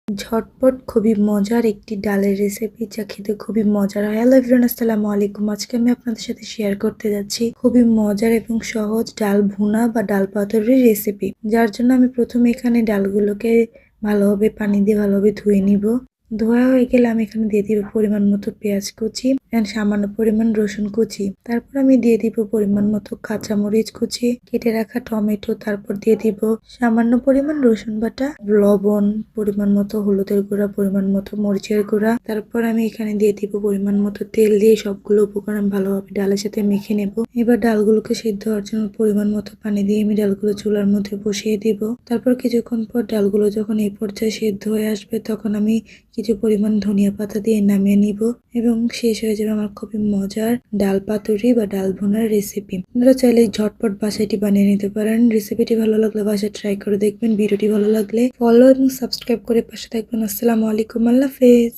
ঝটপট খুবই মজার একটি ডালের রেসিপি যা খেতে খুবই মজার হয়। হ্যালো এভরিওয়ান, আসসালামু আলাইকুম। আজকে আমি আপনাদের সাথে শেয়ার করতে যাচ্ছি খুবই মজার এবং সহজ ডাল ভুনা বা ডাল পাতুরির রেসিপি। যার জন্য আমি প্রথমে এখানে ডালগুলোকে ভালোভাবে পানি দিয়ে ভালোভাবে ধুয়ে নিব। ধোয়া হয়ে গেলে আমি এখানে দিয়ে দিব পরিমাণ মতো পেঁয়াজ কুচি এন্ড সামান্য পরিমাণ রসুন কুচি। তারপর আমি দিয়ে দিব পরিমাণ মতো কাঁচামরিচ কুচি, কেটে রাখা টমেটো, তারপর দিয়ে দিব সামান্য পরিমাণ রসুন বাটা, লবণ, পরিমাণ মতো হলুদের গুঁড়া, পরিমাণ মতো মরিচের গুঁড়া। তারপর আমি এখানে দিয়ে দিব পরিমাণ মতো তেল দিয়ে সবগুলো উপকরণ ভালোভাবে ডালের সাথে মেখে নেব। এবার ডালগুলোকে সিদ্ধ হওয়ার জন্য পরিমাণ মতো পানি দিয়ে আমি ডালগুলো চুলার মধ্যে বসিয়ে দিব। তারপর কিছুক্ষণ পর ডালগুলো যখন এই পর্যায়ে সিদ্ধ হয়ে আসবে তখন আমি কিছু পরিমাণ ধনিয়া পাতা দিয়ে নামিয়ে নিব এবং শেষ হয়ে যাবে আমার খুবই মজার ডাল পাতুরি বা ডাল ভুনার রেসিপি। আপনারা চাইলে ঝটপট বাসায় এটি বানিয়ে নিতে পারেন। রেসিপিটি ভালো লাগলে বাসায় ট্রাই করে দেখবেন। ভিডিওটি ভালো লাগলে ফলো এবং সাবস্ক্রাইব করে পাশে থাকবেন। আসসালামু আলাইকুম, আল্লাহ হাফেজ।